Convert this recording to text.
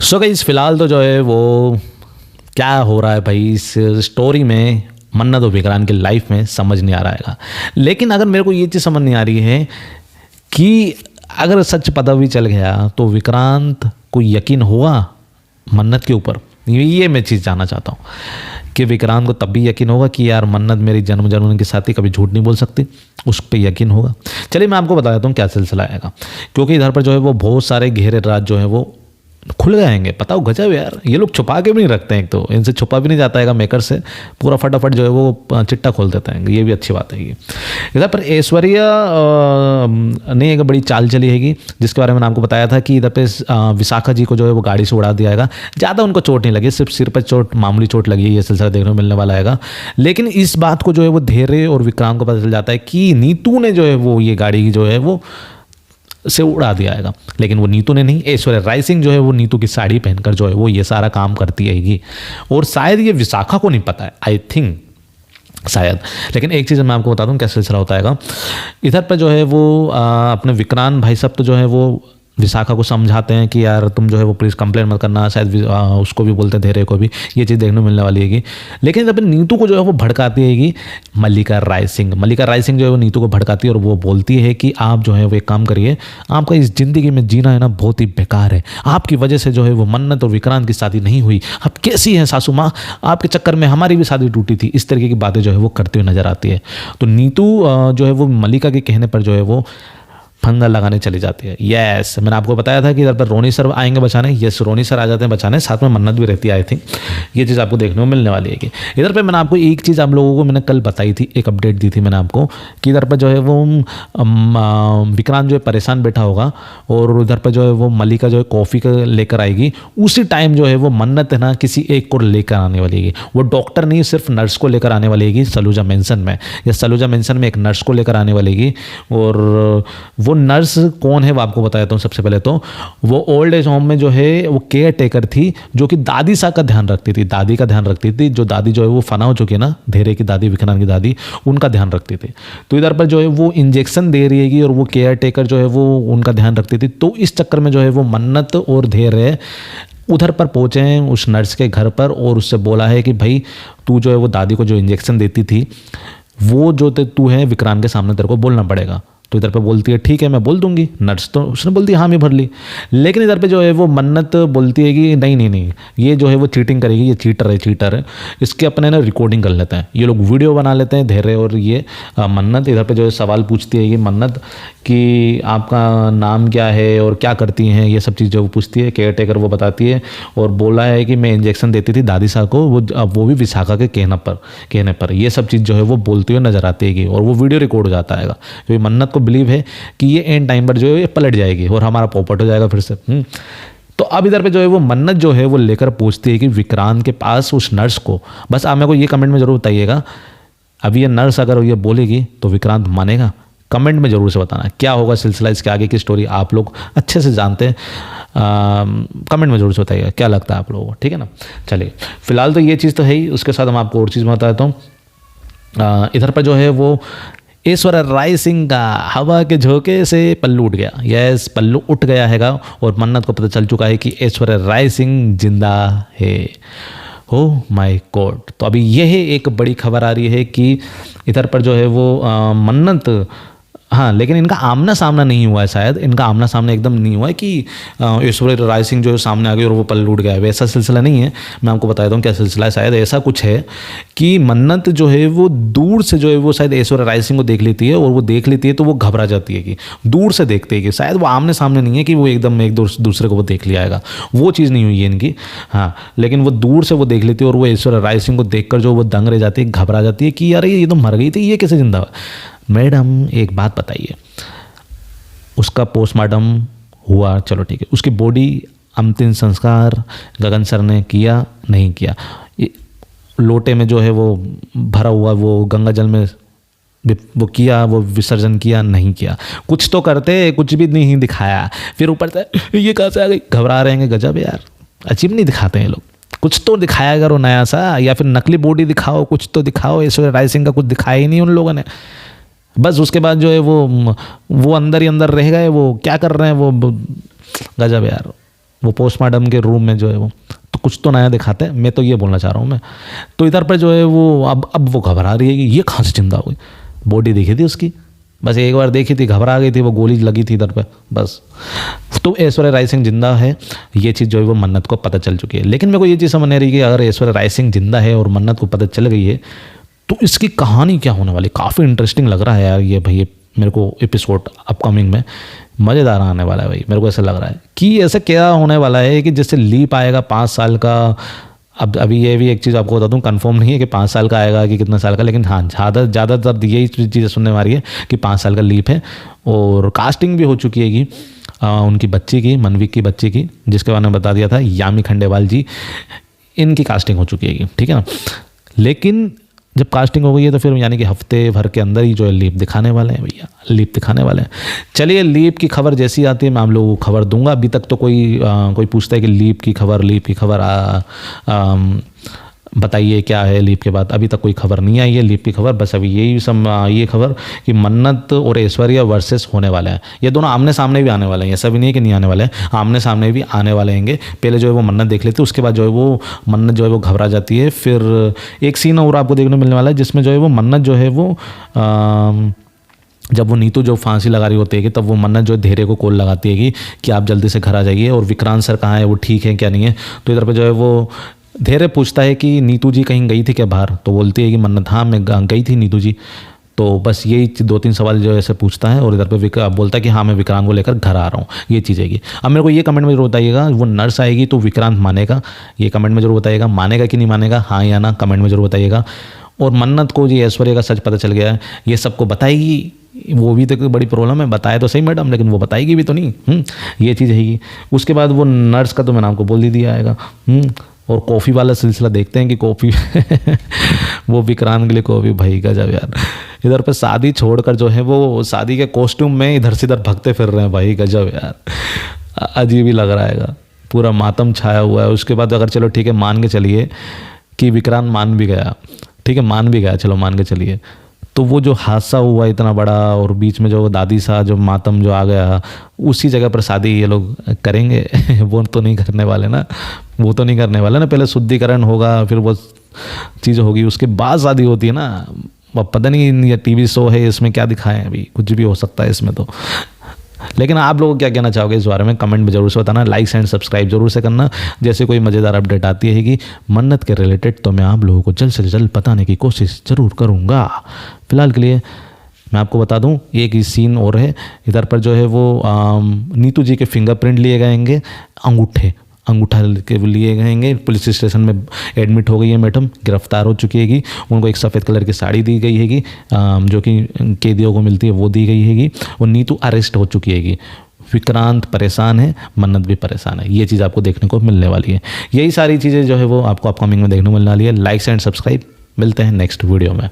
So guys फिलहाल तो जो है वो क्या हो रहा है भाई इस स्टोरी में, मन्नत और विक्रांत की लाइफ में समझ नहीं आ रहा है। लेकिन अगर मेरे को ये चीज़ समझ नहीं आ रही है कि अगर सच पता भी चल गया तो विक्रांत को यकीन हुआ मन्नत के ऊपर, ये मैं चीज़ जानना चाहता हूँ कि विक्रांत को तब भी यकीन होगा कि यार मन्नत मेरी जन्म जन्म के साथी, कभी झूठ नहीं बोल सकती, उस पर यकीन होगा। चलिए मैं आपको बता देता हूँ क्या सिलसिला आएगा, क्योंकि इधर पर जो है वो बहुत सारे गहरे राज जो है वो खुल जाएंगे। पता हो गजब यार, ये लोग छुपा के भी नहीं रखते हैं, तो इनसे छुपा भी नहीं जाता है मेकर से, पूरा फटाफट जो है वो चिट्टा खोल देते हैं। ये भी अच्छी बात है। ये इधर पर ऐश्वर्या ने एक बड़ी चाल चली हैगी, जिसके बारे में मैंने आपको बताया था कि इधर पे विशाखा जी को जो है वो गाड़ी से उड़ा दिया जाएगा। ज़्यादा उनको चोट नहीं लगी, सिर्फ सिर पर चोट, मामूली चोट लगी है। ये सिलसिला देखने को मिलने वाला है। लेकिन इस बात को जो है वो धैर्य और विक्रांत को पता चल जाता है कि नीतू ने जो है वो ये गाड़ी जो है वो से उड़ा दिया आएगा। लेकिन वो नीतू ने नहीं, ऐश्वर्या राय सिंह जो है वो नीतू की साड़ी पहनकर जो है वो ये सारा काम करती रहेगी। और शायद ये विशाखा को नहीं पता है, आई थिंक शायद। लेकिन एक चीज़ मैं आपको बता दूं क्या सिलसिला होता है। इधर पर जो है वो अपने विक्रांत भाई साहब तो जो है वो विशाखा को समझाते हैं कि यार तुम जो है वो प्लीज़ कंप्लेन मत करना, शायद उसको भी बोलते हैं, धैर्य को भी ये चीज़ देखने को मिलने वाली हैगी। लेकिन जब नीतू को जो है वो भड़काती हैगी मल्लिका राय सिंह। मल्लिका राय सिंह जो है वो नीतू को भड़काती है और वो बोलती है कि आप जो है वो एक काम करिए, आपका इस ज़िंदगी में जीना है ना बहुत ही बेकार है, आपकी वजह से जो है वो मन्नत और विक्रांत की शादी नहीं हुई, आप कैसी हैं सासू माँ, आपके चक्कर में हमारी भी शादी टूटी थी। इस तरीके की बातें जो है वो करते हुए नजर आती है। तो नीतू जो है वो मल्लिका के कहने पर जो है वो फंदा लगाने चली जाती है। यस, मैंने आपको बताया था कि इधर पर रोनी सर आएंगे बचाने। यस, रोनी सर आ जाते हैं बचाने, साथ में मन्नत भी रहती है। आई थिंक ये चीज़ आपको देखने को मिलने वाली है। कि इधर पे मैंने आपको एक चीज़ आप लोगों को मैंने कल बताई थी, एक अपडेट दी थी मैंने आपको कि इधर पर जो है वो विक्रांत जो है परेशान बैठा होगा और उधर पर जो है वो मल्लिका जो है कॉफ़ी लेकर आएगी। उसी टाइम जो है वो मन्नत है ना किसी एक को लेकर आने वाली है। वो डॉक्टर नहीं, सिर्फ नर्स को लेकर आने वाली है सलूजा मेंशन में। या सलूजा मेंशन में एक नर्स को लेकर आने वाली है। और वो नर्स कौन है वो आपको बताया हूँ। सबसे पहले तो वो ओल्ड एज होम में जो है वो केयर टेकर थी, जो कि दादी सा का ध्यान रखती थी, दादी का ध्यान रखती थी। जो दादी जो है वो फना हो चुकी है ना, धैर्य की दादी, विक्रांत की दादी, उनका ध्यान रखती थी। तो इधर पर जो है वो इंजेक्शन दे रही है और वो केयर टेकर जो है वो उनका ध्यान रखती थी। तो इस चक्कर में जो है वो मन्नत और धैर्य उधर पर पहुँचे हैं उस नर्स के घर पर और उससे बोला है कि भाई तू जो है वो दादी को जो इंजेक्शन देती थी वो जो तू है विक्रांत के सामने तेरे को बोलना पड़ेगा। तो इधर पे बोलती है ठीक है मैं बोल दूंगी। नर्स तो उसने बोलती है हाँ मैं भर ली। लेकिन इधर पे जो है वो मन्नत बोलती है कि नहीं नहीं नहीं, ये जो है वो चीटिंग करेगी, ये चीटर है, इसके अपने ना रिकॉर्डिंग कर लेते हैं। ये लोग वीडियो बना लेते हैं धैर्य और ये मन्नत। इधर पे जो है सवाल पूछती है ये मन्नत कि आपका नाम क्या है और क्या करती हैं, ये सब चीज़ जो वो पूछती है। केयर टेकर वो बताती है और बोला है कि मैं इंजेक्शन देती थी दादी साहब को, वो भी विशाखा के कहने पर ये सब चीज़ जो है वो बोलती हुई नजर आती है। और वो वीडियो रिकॉर्ड हो जाता है क्योंकि मन्नत को बिलीव है कि ये एंड टाइम पर जो है ये पलट जाएगी और हमारा पोपट हो जाएगा फिर से। तो अब इधर पे जो है वो मन्नत जो है वो लेकर पूछती है कि विक्रांत के पास उस नर्स को, बस आप मेरे को ये कमेंट में जरूर बताइएगा, अब ये नर्स अगर ये बोलेगी तो विक्रांत मानेगा? कमेंट में जरूर से बताना क्या होगा सिलसिला, इसके आगे की स्टोरी आप लोग अच्छे से जानते हैं। कमेंट में जरूर से बताइएगा क्या लगता है आप लोगों को, ठीक है ना। चलिए फिलहाल तो ये चीज़ तो है ही, उसके साथ हम आपको और चीज़ बता देता हूँ। इधर पर जो है वो ऐश्वर्या राय सिंह का हवा के झोंके से पल्लू उठ गया। यस, पल्लू उठ गया हैगा और मन्नत को पता चल चुका है कि ऐश्वर्या राय सिंह जिंदा है। Oh my God. तो अभी यह एक बड़ी खबर आ रही है कि इधर पर जो है वो मन्नत, हाँ लेकिन इनका आमना सामना नहीं हुआ है, शायद इनका आमना सामना एकदम नहीं हुआ है कि ऐश्वर्या राय सिंह जो है सामने आ गई और वो पल्लू उठ गया है, वैसा सिलसिला नहीं है। मैं आपको बता दूँ क्या सिलसिला है। शायद ऐसा कुछ है कि मन्नत जो है वो दूर से जो है वो शायद ऐश्वर्या राय सिंह को देख लेती है और वो देख लेती है तो वो घबरा जाती है कि दूर से देखते हैं कि शायद वो आमने सामने नहीं है कि वो एकदम एक दूसरे को वो देख लिया आएगा, वो चीज़ नहीं हुई है इनकी। हाँ लेकिन वो दूर से वो देख लेती है और वो ऐश्वर्या राय सिंह को देखकर जो वो दंग रह जाती है, घबरा जाती है कि यार ये तो मर गई थी, ये कैसे जिंदा हुआ। मैडम एक बात बताइए, उसका पोस्टमार्टम हुआ, चलो ठीक है, उसकी बॉडी अंतिम संस्कार गगन सर ने किया नहीं किया, लोटे में जो है वो भरा हुआ वो गंगा जल में वो किया, वो विसर्जन किया नहीं किया, कुछ तो करते, कुछ भी नहीं दिखाया। फिर ऊपर से ये कहाँ से आ गई, घबरा रहे हैं। गजब यार, अजीब नहीं दिखाते हैं लोग, कुछ तो दिखाया करो नया सा, या फिर नकली बॉडी दिखाओ, कुछ तो दिखाओ। ऐश्वर्या राय सिंह का कुछ दिखाया ही नहीं उन लोगों ने। बस उसके बाद जो है वो अंदर ही अंदर रह गए, वो क्या कर रहे हैं वो, गजब यार। वो पोस्टमार्टम के रूम में जो है वो तो कुछ तो नया दिखाते हैं, मैं तो ये बोलना चाह रहा हूँ मैं। तो इधर पर जो है वो अब वो घबरा रही है कि ये कहाँ से जिंदा हुई। बॉडी देखी थी उसकी, बस एक बार देखी थी, घबरा गई थी, वो गोली लगी थी इधर पे बस। तो ऐश्वर्या राय सिंह जिंदा है, ये चीज़ जो है वो मन्नत को पता चल चुकी है। लेकिन मेरे को ये चीज़ समझ नहीं रही कि अगर ऐश्वर्या राय सिंह जिंदा है और मन्नत को पता चल गई है तो इसकी कहानी क्या होने वाली। काफ़ी इंटरेस्टिंग लग रहा है यार ये भाई, मेरे को एपिसोड अपकमिंग में मज़ेदार आने वाला है भाई। मेरे को ऐसा लग रहा है कि ऐसा क्या होने वाला है कि जैसे लीप आएगा 5 साल का। अब अभी ये भी एक चीज़ आपको बता दूं, कंफर्म नहीं है कि 5 साल का आएगा कि कितना साल का, लेकिन हाँ ज़्यादातर यही चीज़ें सुनने में आ रही है कि 5 साल का लीप है। और कास्टिंग भी हो चुकी है कि उनकी बच्ची की, मनवीक की बच्ची की, जिसके बारे में बता दिया था यामी खंडेवाल जी, इनकी कास्टिंग हो चुकी है, ठीक है ना। लेकिन जब कास्टिंग हो गई है तो फिर यानी कि हफ्ते भर के अंदर ही जो है लीप दिखाने वाले हैं भैया, लीप दिखाने वाले हैं। चलिए लीप की खबर जैसी आती है मैं आप लोगों को खबर दूंगा। अभी तक तो कोई पूछता है कि लीप की खबर बताइए क्या है लीप के बाद, अभी तक कोई खबर नहीं आई है लीप की खबर। बस अभी यही ये खबर कि मन्नत और ऐश्वर्या वर्सेस होने वाले हैं। ये दोनों आमने सामने भी आने वाले हैं, ऐसा भी नहीं है कि नहीं आने वाले हैं, आमने सामने भी आने वाले हैं। पहले जो है वो मन्नत देख लेते, उसके बाद जो है वो मन्नत जो है वो घबरा जाती है। फिर एक सीन और आपको देखने मिलने वाला है जिसमें जो है वो मन्नत जो है वो जब वो नीतू जो फांसी लगा रही होती है कि तब वो मन्नत जो है धीरे को कॉल लगाती है कि आप जल्दी से घर आ जाइए और विक्रांत सर कहाँ है, वो ठीक है क्या नहीं है। तो इधर पे जो है वो धीरे पूछता है कि नीतू जी कहीं गई थी क्या बाहर, तो बोलती है कि मन्नत हाँ मैं गई थी नीतू जी। तो बस यही 2-3 सवाल जो ऐसे पूछता है और इधर पे बोलता है कि हाँ मैं विक्रांत को लेकर घर आ रहा हूँ, ये चीज़ है। अब मेरे को ये कमेंट में जरूर बताइएगा, वो नर्स आएगी तो विक्रांत मानेगा, ये कमेंट में जरूर बताइएगा, मानेगा कि नहीं मानेगा, हाँ या ना कमेंट में जरूर बताइएगा। और मन्नत को जी ऐश्वर्या का सच पता चल गया है, ये सबको बताएगी, वो भी तो बड़ी प्रॉब्लम है, बताए तो सही मैडम लेकिन वो बताएगी भी तो नहीं, ये चीज़ है। उसके बाद वो नर्स का तो मैंने आपको बोल ही दिया आएगा। और कॉफ़ी वाला सिलसिला देखते हैं कि कॉफ़ी वो विक्रांत के लिए कॉफ़ी, भाई गजब यार। इधर पे शादी छोड़कर जो है वो शादी के कॉस्ट्यूम में इधर से इधर भगते फिर रहे हैं, भाई गजब यार, अजीब ही लग रहा है, पूरा मातम छाया हुआ है। उसके बाद अगर चलो ठीक है मान के चलिए कि विक्रांत मान भी गया, ठीक है मान भी गया, चलो मान के चलिए, तो वो जो हादसा हुआ इतना बड़ा और बीच में जो दादी सा जो मातम जो आ गया, उसी जगह पर शादी ये लोग करेंगे वो तो नहीं करने वाले ना, वो तो नहीं करने वाले ना। पहले शुद्धिकरण होगा, फिर वो चीज़ होगी, उसके बाद शादी होती है ना। अब पता नहीं ये टीवी शो है, इसमें क्या दिखाएं, अभी कुछ भी हो सकता है इसमें तो। लेकिन आप लोग क्या कहना चाहोगे इस बारे में कमेंट में जरूर से बताना, लाइक एंड सब्सक्राइब जरूर से करना। जैसे कोई मज़ेदार अपडेट आती है कि मन्नत के रिलेटेड तो मैं आप लोगों को जल्द से जल्द बताने की कोशिश ज़रूर करूँगा। फिलहाल के लिए मैं आपको बता दूं एक ही सीन और है, इधर पर जो है वो नीतू जी के फिंगरप्रिंट लिए गएंगे, अंगूठा के लिए गएंगे। पुलिस स्टेशन में एडमिट हो गई है मैडम, गिरफ्तार हो चुकी हैगी। उनको एक सफ़ेद कलर की साड़ी दी गई हैगी जो कि कैदियों को मिलती है, वो दी गई हैगी। और नीतू अरेस्ट हो चुकी हैगी। विक्रांत परेशान है, मन्नत भी परेशान है, ये चीज़ आपको देखने को मिलने वाली है। यही सारी चीज़ें जो है वो आपको अपकमिंग में देखने को मिलने वाली है। लाइक एंड सब्सक्राइब, मिलते हैं नेक्स्ट वीडियो में।